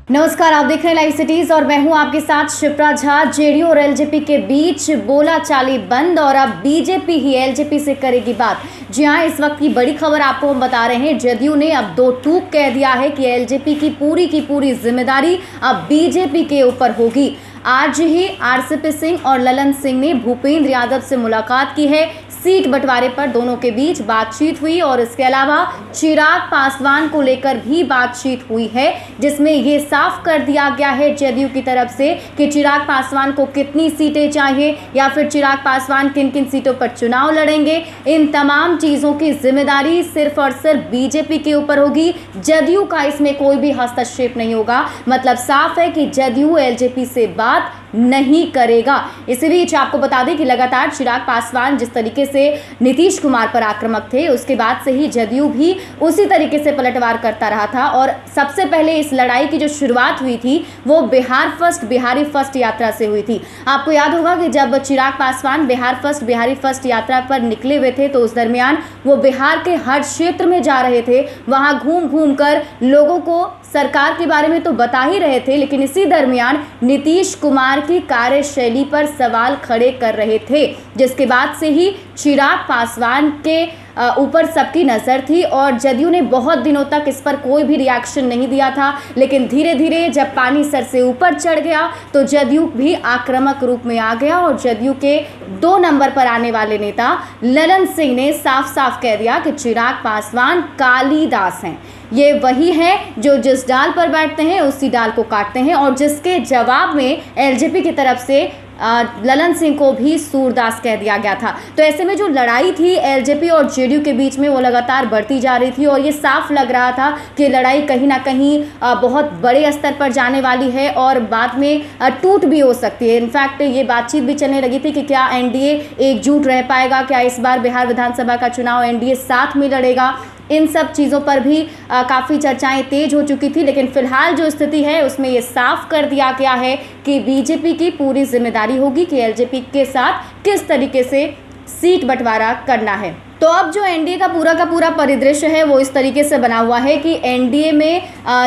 नमस्कार, आप देख रहे हैं लाइव सिटीज और मैं हूं आपके साथ शिप्रा झा। जेडीयू और एलजेपी के बीच बोला चाली बंद और अब बीजेपी ही एलजेपी से करेगी बात। जी हां, इस वक्त की बड़ी खबर आपको हम बता रहे हैं। जदयू ने अब दो टूक कह दिया है कि एलजेपी की पूरी जिम्मेदारी अब बीजेपी के ऊपर होगी। आज ही आरसीपी सिंह और ललन सिंह ने भूपेंद्र यादव से मुलाकात की है। सीट बंटवारे पर दोनों के बीच बातचीत हुई और इसके अलावा चिराग पासवान को लेकर भी बातचीत हुई है, जिसमें ये साफ कर दिया गया है जदयू की तरफ से कि चिराग पासवान को कितनी सीटें चाहिए या फिर चिराग पासवान किन किन सीटों पर चुनाव लड़ेंगे। इन तमाम चीज़ों की जिम्मेदारी सिर्फ और सिर्फ बीजेपी के ऊपर होगी। जदयू का इसमें कोई भी हस्तक्षेप नहीं होगा। मतलब साफ है कि जदयू एलजेपी से बात नहीं करेगा। इसी बीच आपको बता दें कि लगातार चिराग पासवान जिस तरीके से नीतीश कुमार पर आक्रामक थे, उसके बाद से ही जदयू भी उसी तरीके से पलटवार करता रहा था। और सबसे पहले इस लड़ाई की जो शुरुआत हुई थी वो बिहारी फर्स्ट यात्रा से हुई थी। आपको याद होगा कि जब चिराग पासवान बिहारी फर्स्ट यात्रा पर निकले हुए थे तो उस दरमियान वो बिहार के हर क्षेत्र में जा रहे थे। वहां घूम कर लोगों को सरकार के बारे में तो बता ही रहे थे, लेकिन इसी दरमियान नीतीश कुमार की कार्यशैली पर सवाल खड़े कर रहे थे, जिसके बाद से ही चिराग पासवान के ऊपर सबकी नज़र थी और जदयू ने बहुत दिनों तक इस पर कोई भी रिएक्शन नहीं दिया था। लेकिन धीरे धीरे जब पानी सर से ऊपर चढ़ गया तो जदयू भी आक्रामक रूप में आ गया और जदयू के 2 नंबर पर आने वाले नेता ललन सिंह ने साफ साफ कह दिया कि चिराग पासवान कालिदास हैं। ये वही हैं जो जिस डाल पर बैठते हैं उसी डाल को काटते हैं, और जिसके जवाब में एलजेपी की तरफ से ललन सिंह को भी सूरदास कह दिया गया था। तो ऐसे में जो लड़ाई थी एलजेपी और जेडीयू के बीच में वो लगातार बढ़ती जा रही थी और ये साफ लग रहा था कि लड़ाई कहीं ना कहीं बहुत बड़े स्तर पर जाने वाली है और बाद में टूट भी हो सकती है। इनफैक्ट ये बातचीत भी चलने लगी थी कि क्या एनडीए एकजुट रह पाएगा, क्या इस बार बिहार विधानसभा का चुनाव एनडीए साथ में लड़ेगा। इन सब चीज़ों पर भी काफ़ी चर्चाएं तेज हो चुकी थी, लेकिन फिलहाल जो स्थिति है उसमें ये साफ कर दिया गया है कि बीजेपी की पूरी जिम्मेदारी होगी कि एलजेपी के साथ किस तरीके से सीट बंटवारा करना है। तो अब जो एनडीए का पूरा परिदृश्य है वो इस तरीके से बना हुआ है कि एनडीए में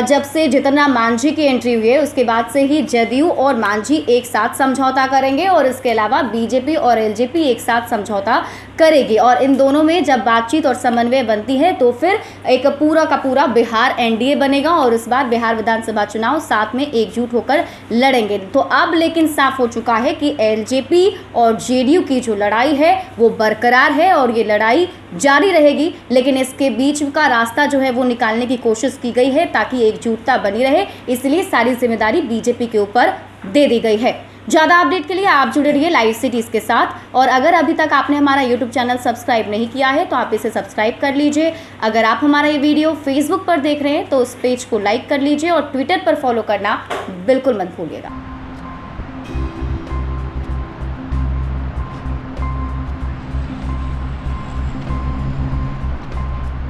जब से जितना मांझी की एंट्री हुई है उसके बाद से ही जदयू और मांझी एक साथ समझौता करेंगे और इसके अलावा बीजेपी और एलजेपी एक साथ समझौता करेगी। और इन दोनों में जब बातचीत और समन्वय बनती है तो फिर एक पूरा का पूरा बिहार एनडीए बनेगा और इस बार बिहार विधानसभा चुनाव साथ में एकजुट होकर लड़ेंगे। तो अब लेकिन साफ हो चुका है कि एलजेपी और जेडीयू की जो लड़ाई है वो बरकरार है और ये लड़ाई जारी रहेगी, लेकिन इसके बीच का रास्ता जो है वो निकालने की कोशिश की गई है ताकि एकजुटता बनी रहे। इसलिए सारी जिम्मेदारी बीजेपी के ऊपर दे दी गई है। ज़्यादा अपडेट के लिए आप जुड़े रहिए लाइव सिटीज़ के साथ, और अगर अभी तक आपने हमारा यूट्यूब चैनल सब्सक्राइब नहीं किया है तो आप इसे सब्सक्राइब कर लीजिए। अगर आप हमारा ये वीडियो फेसबुक पर देख रहे हैं तो उस पेज को लाइक कर लीजिए और ट्विटर पर फॉलो करना बिल्कुल मत भूलिएगा।